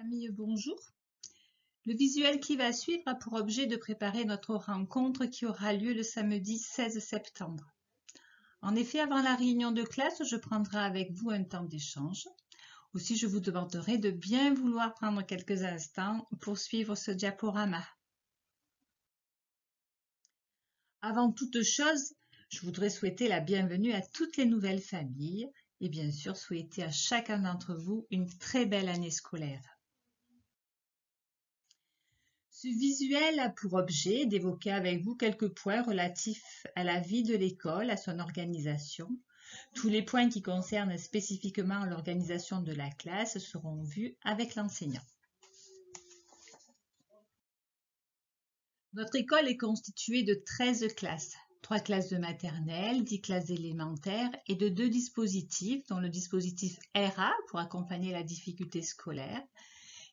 Famille, bonjour. Le visuel qui va suivre a pour objet de préparer notre rencontre qui aura lieu le samedi 16 septembre. En effet, avant la réunion de classe, je prendrai avec vous un temps d'échange. Aussi, je vous demanderai de bien vouloir prendre quelques instants pour suivre ce diaporama. Avant toute chose, je voudrais souhaiter la bienvenue à toutes les nouvelles familles et bien sûr souhaiter à chacun d'entre vous une très belle année scolaire. Ce visuel a pour objet d'évoquer avec vous quelques points relatifs à la vie de l'école, à son organisation. Tous les points qui concernent spécifiquement l'organisation de la classe seront vus avec l'enseignant. Notre école est constituée de 13 classes, 3 classes de maternelle, 10 classes élémentaires et de 2 dispositifs, dont le dispositif RA pour accompagner la difficulté scolaire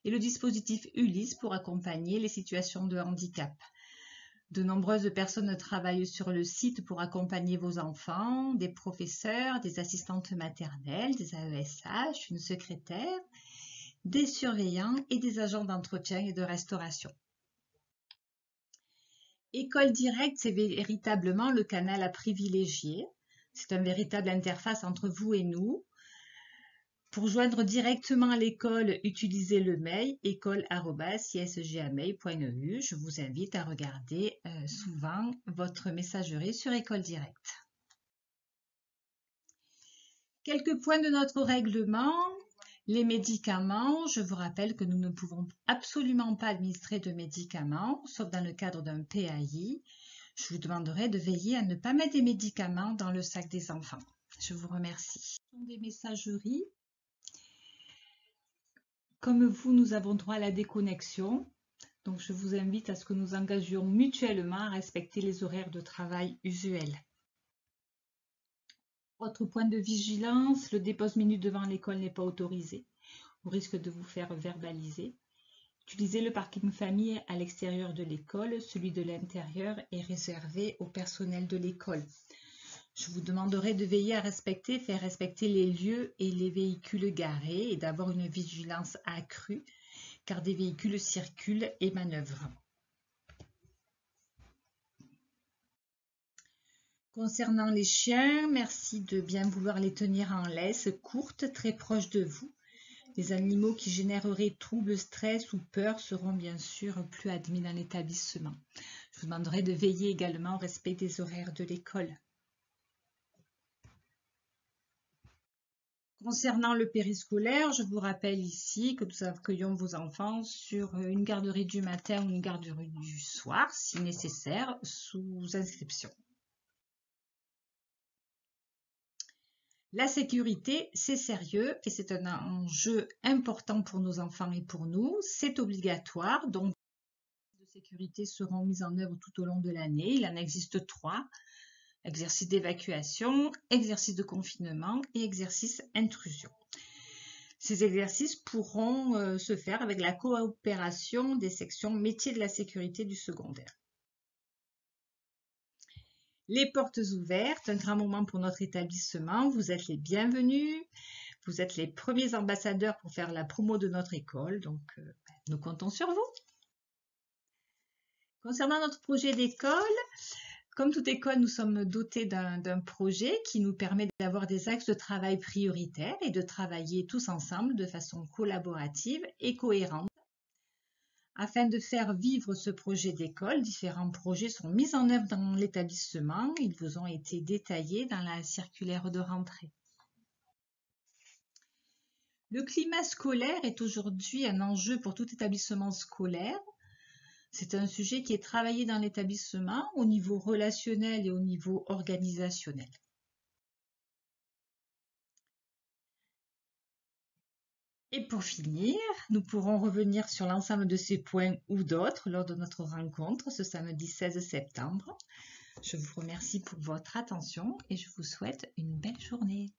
et le dispositif Ulysse pour accompagner les situations de handicap. De nombreuses personnes travaillent sur le site pour accompagner vos enfants, des professeurs, des assistantes maternelles, des AESH, une secrétaire, des surveillants et des agents d'entretien et de restauration. École Directe, c'est véritablement le canal à privilégier. C'est une véritable interface entre vous et nous. Pour joindre directement l'école, utilisez le mail école@isgamail.eu. Je vous invite à regarder souvent votre messagerie sur École Directe. Quelques points de notre règlement. Les médicaments, je vous rappelle que nous ne pouvons absolument pas administrer de médicaments, sauf dans le cadre d'un PAI. Je vous demanderai de veiller à ne pas mettre des médicaments dans le sac des enfants. Je vous remercie. Des messageries. Comme vous, nous avons droit à la déconnexion. Donc, je vous invite à ce que nous engagions mutuellement à respecter les horaires de travail usuels. Autre point de vigilance, le dépose minute devant l'école n'est pas autorisé, au risque de vous faire verbaliser. Utilisez le parking famille à l'extérieur de l'école, celui de l'intérieur est réservé au personnel de l'école. Je vous demanderai de veiller à faire respecter les lieux et les véhicules garés et d'avoir une vigilance accrue, car des véhicules circulent et manœuvrent. Concernant les chiens, merci de bien vouloir les tenir en laisse courte, très proche de vous. Les animaux qui généreraient troubles, stress ou peur seront bien sûr plus admis dans l'établissement. Je vous demanderai de veiller également au respect des horaires de l'école. Concernant le périscolaire, je vous rappelle ici que nous accueillons vos enfants sur une garderie du matin ou une garderie du soir, si nécessaire, sous inscription. La sécurité, c'est sérieux et c'est un enjeu important pour nos enfants et pour nous. C'est obligatoire, donc les mesures de sécurité seront mises en œuvre tout au long de l'année. Il en existe 3. Exercice d'évacuation, exercice de confinement et exercice intrusion. Ces exercices pourront se faire avec la coopération des sections métiers de la sécurité du secondaire. Les portes ouvertes, un grand moment pour notre établissement. Vous êtes les bienvenus. Vous êtes les premiers ambassadeurs pour faire la promo de notre école. Donc, nous comptons sur vous. Concernant notre projet d'école, comme toute école, nous sommes dotés d'un projet qui nous permet d'avoir des axes de travail prioritaires et de travailler tous ensemble de façon collaborative et cohérente. Afin de faire vivre ce projet d'école, différents projets sont mis en œuvre dans l'établissement. Ils vous ont été détaillés dans la circulaire de rentrée. Le climat scolaire est aujourd'hui un enjeu pour tout établissement scolaire. C'est un sujet qui est travaillé dans l'établissement au niveau relationnel et au niveau organisationnel. Et pour finir, nous pourrons revenir sur l'ensemble de ces points ou d'autres lors de notre rencontre ce samedi 16 septembre. Je vous remercie pour votre attention et je vous souhaite une belle journée.